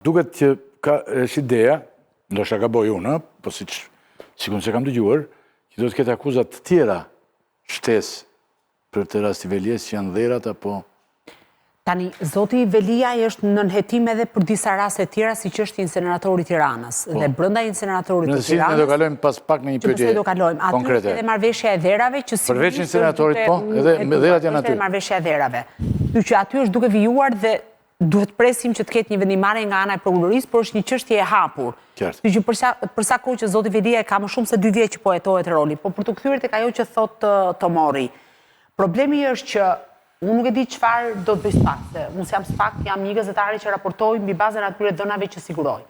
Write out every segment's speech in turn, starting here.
Duket që ka është ideja, ndoshta gaboj unë, po sikur se kam dëgjuar, që do të ketë akuzat të tjera shtesë për të rasti Veliaj, që janë dhërat apo... Tani, zoti Veliaj është në nënhetim edhe për disa raste tjera, si që është inceneratori Tiranës. Dhe brenda inceneratorit të Tiranës... Ne do kalojmë pas pak në një pyetje konkrete. Aty është edhe marrëveshja e dherave, që si... Përveç inceneratorit, po, edhe dherat janë aty. Është marrëveshja e dherave. Që aty është duke vijuar dhe duhet presim që të ketë një vendimmarrje nga ana e prokurorisë, por është një çështje e hapur. Që përsa kohë që zoti Veliaj ka më shumë se 2 vjet që po hetohet roli, po për të kthyer tek ajo që thot Tomori. Problemi është që unë nuk e di çfarë do të bëj SPAK, se unë jam SPAK, jam një gazetare që raportoj mbi bazën atyre dhënave që siguroj.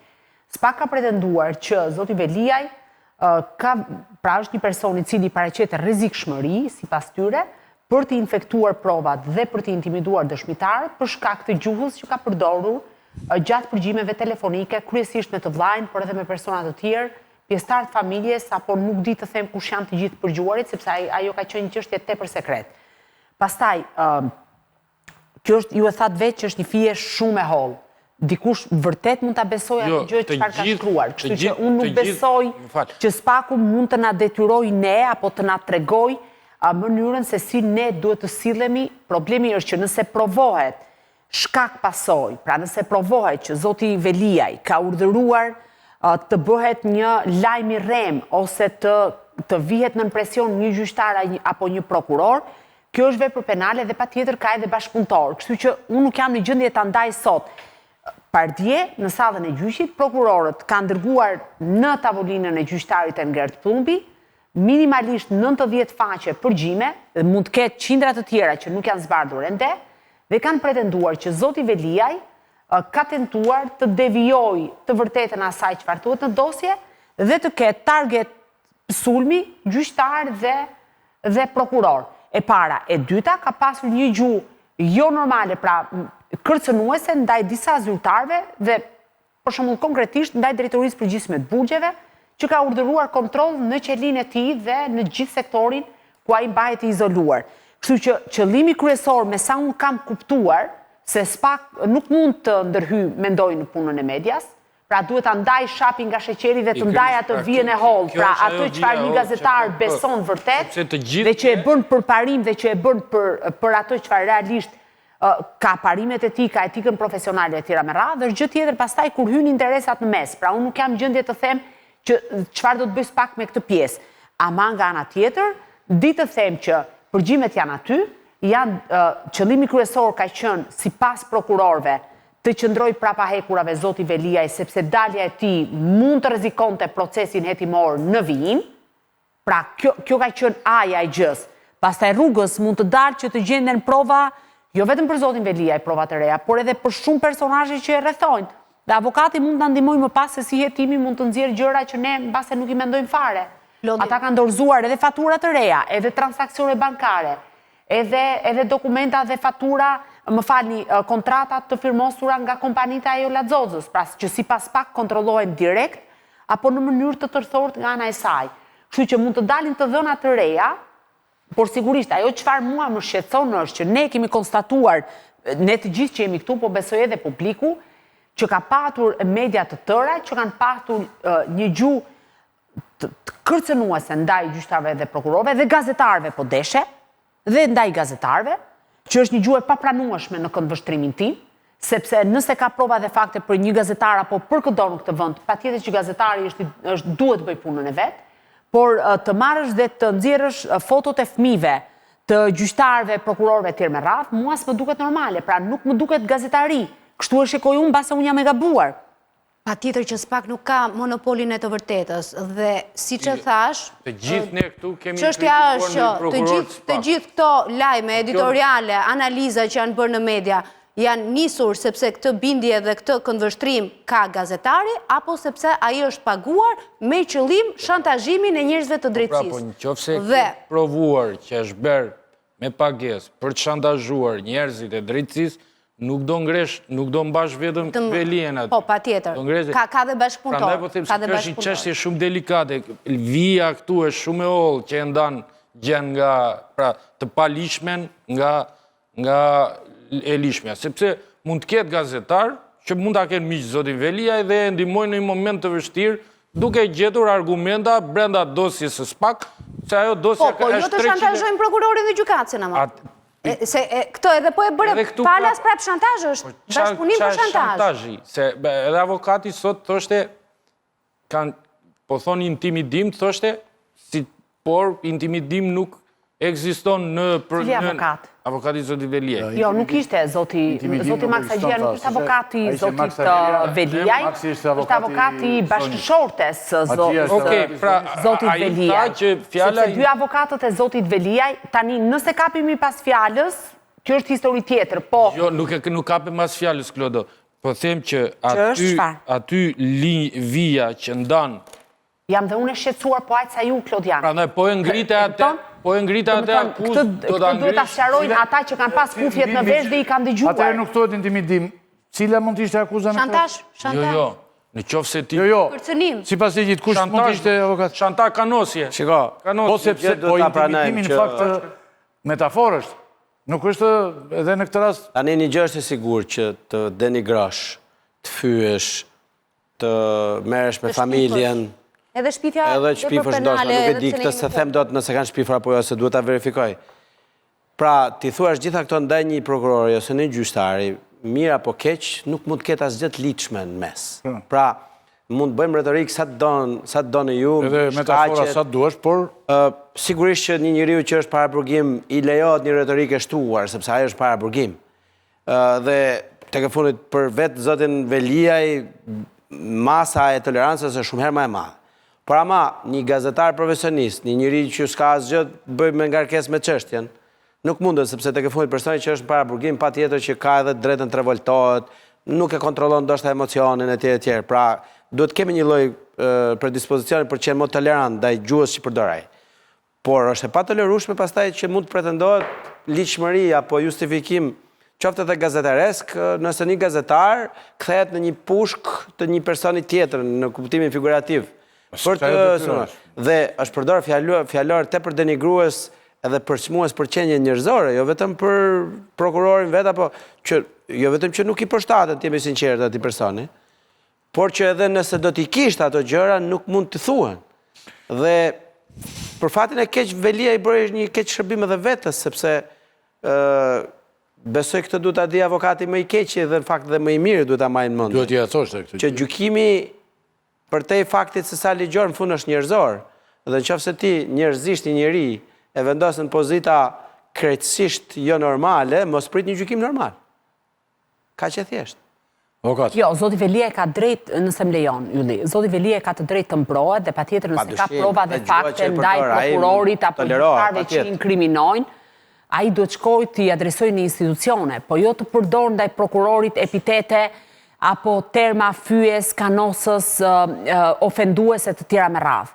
SPAK ka pretenduar që zoti Veliaj pra është një person i cili paraqet rrezikshmëri sipas tyre për të infektuar provat dhe për të intimiduar dëshmitarët për shkak të gjuhës që ka përdorur gjatë përgjimeve telefonike, kryesisht me të vllajën, por edhe me persona të tjerë, pjesëtar të familjes, apo nuk di të them kush janë të gjithë përgjuarit, sepse ajo ka qenë një çështje tepër sekret. Pastaj, kjo është, ju e thatë vetë që është një fije shumë e hollë. Dikush vërtet mund ta besojë atë gjë çfarë ka shkruar. Kështu që unë nuk besoj që SPAK-u mund të na detyrojë ne apo të na tregojë mënyrën se si ne duhet të sillemi. Problemi është që nëse provohet shkak pasojë, pra nëse provohet që zoti Veliaj ka urdhëruar të bëhet një lajm i rrem ose të vihet nën presion një gjyqtar apo një prokuror, kjo është vepër penale dhe patjetër ka edhe bashkëpunëtor. Kështu që unë nuk jam në gjendje ta ndaj sot. Pardje, në sallën e gjyqit, prokurorët kanë dërguar në tavolinën e gjyqtarit Engert Plumbi minimalisht 90 faqe përgjime, dhe mund të ketë qindra të tjera që nuk janë zbardhur ende, dhe kanë pretenduar që zoti Veliaj ka tentuar të devijojë të vërtetën asaj çfarë thuhet në dosje dhe të ketë target sulmi gjyqtar dhe prokuror. E para, e dyta ka pasur një gjuhë jo normale, pra kërcënuese ndaj disa zyrtarëve dhe për shembull konkretisht ndaj drejtorisë përgjithshme të burgjeve, që ka urdhëruar kontroll në qelinë e tij dhe në gjithë sektorin ku ai mbahet i izoluar. Kështu që qëllimi kryesor, me sa unë kam kuptuar, se SPAK nuk mund të ndërhyjë, mendoj, në punën e medias, pra duhet ta ndaj shapin nga sheqeri dhe të ndaj atë vijën e holl, pra atë çfarë një gazetar beson vërtet dhe që e bën për parim dhe që e bën për atë çfarë realisht ka parimet e tij, ka etikën profesionale e tjera me radhë, dhe gjë tjetër pastaj kur hyn interesat në mes. Pra unë nuk jam gjendje të them që çfarë do të bëj SPAK me këtë pjesë. Ama nga ana tjetër, di të them që përgjimet janë aty, qëllimi kryesor ka qenë sipas prokurorëve të qëndroj prapa hekurave zoti Veliaj, sepse dalja e tij mund të rrezikonte procesin hetimor në vijim. Pra kjo ka qenë aja e gjës. Pastaj rrugës mund të dalë që të gjenden prova, jo vetëm për zotin Veliaj prova të reja, por edhe për shumë personazhe që e rrethojnë. Dhe avokati mund të ndihmojë më pas se si hetimi mund të nxjerrë gjëra që ne mbase nuk i mendojmë fare. Ata kanë dorëzuar edhe fatura të reja, edhe transaksione bankare, edhe dokumenta dhe fatura, më falni, kontratat të firmosura nga kompanitë ajo Laxozës, pra që sipas SPAK kontrollohen direkt apo në mënyrë të tërthort nga ana e saj. Kështu që mund të dalin të dhëna të reja, por sigurisht ajo çfarë mua më shqetëson është që ne kemi konstatuar, ne të gjithë që jemi këtu, po besoj edhe publiku, që ka patur media të tëra, që kanë patur një gjuhë të kërcënuese ndaj gjyqtarëve dhe prokurorëve dhe gazetarëve po deshe, dhe ndaj gazetarëve, që është një gjuhë e papranueshme në këndvështrimin tim, sepse nëse ka prova dhe fakte për një gazetar apo për këdo në këtë vend, patjetër që gazetari duhet të bëj punën e vet, por të marrësh dhe të nxjerrësh fotot e fëmijëve të gjyqtarëve, prokurorëve etj me radhë, mua s'më duket normale, pra nuk më duket gazetari. Kështu e shikoj unë, mbase unë jam e gabuar. Patjetër që SPAK nuk ka monopolin e të vërtetës dhe siç e thash, të gjithë ne këtu kemi çështja është që të gjithë këto lajme editoriale, analiza që janë bërë në media janë nisur sepse këtë bindje dhe këtë këndvështrim ka gazetari apo sepse ai është paguar me qëllim shantazhimin e njerëzve të drejtësisë. Nëse ke provuar që është bërë me pagesë për të shantazhuar njerëzit e drejtësisë, nuk do ngresh, nuk do mbash vetëm Veliajin aty. Po, patjetër. Ka dhe bashkëpunëtor. Prandaj po them se kjo është një çështje shumë delikate. Vija këtu është shumë e hollë që e ndan gjën nga, pra, të palishmen nga e lishmja, sepse mund të ketë gazetar që mund ta kenë miq zotin Veliaj dhe e ndihmojnë në një moment të vështirë, duke gjetur argumenta brenda dosjes së SPAK, se ajo dosja Po, jo të shantazhojnë prokurorin dhe gjykatën ama. Se këtë edhe po e bëre palas prap shantazh është, bashkëpunim për shantazh. Se edhe avokati sot thoshte, po thonë intimidim, thoshte, por intimidim nuk ekziston në... Cili avokat? Avokati zoti Veliaj. Jo, nuk ishte zoti Max Agjia, nuk ishte avokati zotit Veliaj, ishte avokati bashkëshortes zotit Veliaj. Sepse dy avokatët e zotit Veliaj, tani nëse kapimi pas fjalës, kjo është histori tjetër, po... Jo, nuk kapim pas fjalës, Klodo. Po them që aty vija që ndanë... Jam dhe unë e shqetësuar, po ajtë sa ju, Klodian. Prandaj, po e ngrita atë akuzë, do ta ngrish... Këtë duhet ta sqarojnë ata që kanë pas kufjet në vesh dhe i kanë dëgjuar. Atëherë nuk thuhet intimidim. Cila mund të ishte akuza në këtë? Shantazh. Jo, në qoftë se ti... Jo, kërcënim. Sipas ligjit kush mund të ishte avokat? Shantazh kanosje. Shiko, Po sepse po intimidimi në fakt metaforë është. Nuk është edhe në këtë rast... Tani një gjë është e sigurt që të denigrosh, të fyesh, të merresh me familjen, Edhe shpifja edhe shpifësh ndoshta, nuk e di këtë se them dot nëse kanë shpifur apo jo, se duhet ta verifikoj. Pra, ti thuash gjitha këto ndaj një prokurori ose një gjyqtari, mirë apo keq, nuk mund të ketë asgjë të ligjshme në mes. Pra, mund të bëjmë retorikë sa të doni ju, edhe metafora sa të duash, por sigurisht që një njeriu që është para burgim i lejohet një retorikë e shtruar, sepse ai është para burgim. Dhe tek e fundit për vetë zotin Veliaj, masa e tolerancës është shumë herë më e madhe. Por ama, një gazetar profesionist, një njëri që s'ka asgjë bëj me ngarkesë me çështjen, nuk mundet, sepse tek e fundit personi që është para burgim, patjetër që ka edhe drejtën të revoltohet, nuk e kontrollon ndoshta emocionin e tjerë. Pra, duhet kemi një lloj predispozicioni për të qenë më tolerant ndaj gjuhës që përdor ai. Por është e patolerueshme pastaj që mund të pretendohet ligjshmëri apo justifikim qoftë edhe gazetaresk, nëse një gazetar kthehet në një pushk të një personi tjetër në kuptimin figurativ. Dhe është përdor fjalor tepër denigrues edhe përçmues për qenjen njerëzore, jo vetëm për prokurorin vet apo që jo vetëm që nuk i përshtatet, të jemi sinqertë atij personi, por që edhe nëse do t'i kishte ato gjëra nuk mund të thuhen. Dhe për fatin e keq Velia i bëri një keq shërbim edhe vetës, sepse besoj këtë duhet ta di avokati më i keqi dhe në fakt dhe më i miri duhet ta marrin mend. Duhet t'i thoshte këtë. Që gjykimi për te i faktit se sa ligjor në fund është njerëzor, dhe nëse ti njerëzisht një njeri e vendos në pozita krejtësisht jo normale, mos prit një gjykim normal. Ka që thjesht. Avokat. Jo, zoti Veliaj ka drejt, nëse më lejon, Ylli, zoti Veliaj ka të drejtë të mbrohet dhe patjetër nëse ka prova dhe fakte ndaj prokurorit apo gjykatëve që inkriminojnë, ai duhet shkojë të adresojë në institucione, po jo të përdor ndaj prokurorit epitete apo terma fyes, kanosës, ofenduese të tjera me radhë.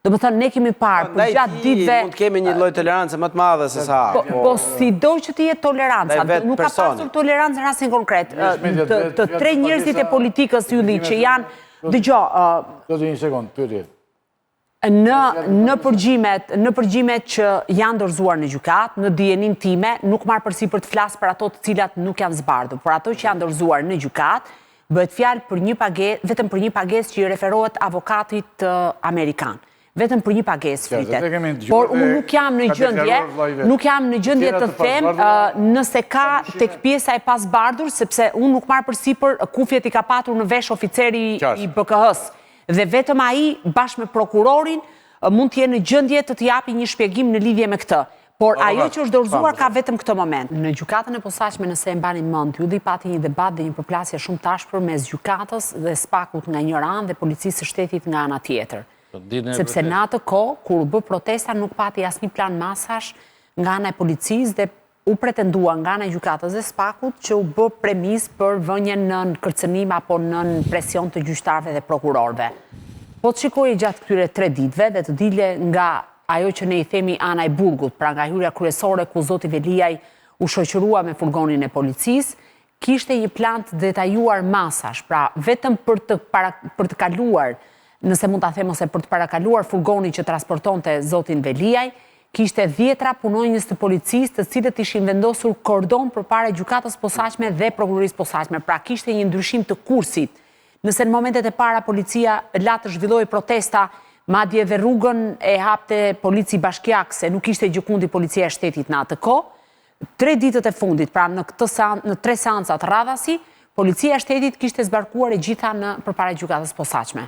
Do më thënë, ne kemi parë, për gjatë ditëve... Mund kemi një lloj tolerancë më të madhe se sa... Po si do që të jetë toleranca, nuk ka pasur tolerancë në rastin konkret. Të tre njerëzit e politikës Ylli që janë... Dëgjoj... Do të një sekundë, pyetje. Në përgjimet që janë dorëzuar në gjykat, në dijenin time, nuk marr përsipër të flas për ato të cilat nuk janë zbardhur, por ato që janë dorëzuar në gjykat, bëhet fjalë për një pagesë, vetëm për një pagesë që i referohet avokatit amerikan. Vetëm për një pagesë flitet. Por unë nuk jam në gjendje të them nëse ka tek pjesa e pasbardhur, sepse unë nuk marr përsipër kufjet i ka patur në vesh oficeri i BKH-s. Dhe vetëm ai bashkë me prokurorin mund të jenë në gjendje të japi një shpjegim në lidhje me këtë. Por ajo që është dorëzuar ka vetëm këtë moment. Në gjykatën e posaçme, nëse e mbani mend, Ylli pati një debat dhe një përplasje shumë tashpër mes gjykatës dhe SPAK-ut nga një anë dhe policisë së shtetit nga ana tjetër. Sepse në atë kohë, kur u bë protesta, nuk pati asnjë plan masash nga ana e policisë dhe u pretendua nga ana e gjykatës dhe SPAK-ut që u bë premis për vënien në kërcënim apo në presion të gjyqtarëve dhe prokurorëve. Po të shikoj gjatë këtyre 3 ditëve dhe të dile nga ajo që ne i themi ana e burgut, pra nga hyrja kryesore ku zoti Veliaj u shoqërua me furgonin e policisë, kishte një plan të detajuar masash, pra vetëm për të kaluar, nëse mund ta them ose për të parakaluar furgonin që transportonte zotin Veliaj, kishte 10 punonjës të policisë të cilët ishin vendosur kordon përpara gjykatës posaçme dhe prokurorisë posaçme. Pra kishte një ndryshim të kursit. Nëse në momentet e para policia la të zhvillojë protesta, madje dhe rrugën e hapte polici bashkiak se nuk ishte gjykundi policia e shtetit në atë kohë, 3 ditët e fundit, pra në 3 seancat radhasi, policia e shtetit kishte zbarkuar e gjitha përpara gjykatës posaçme.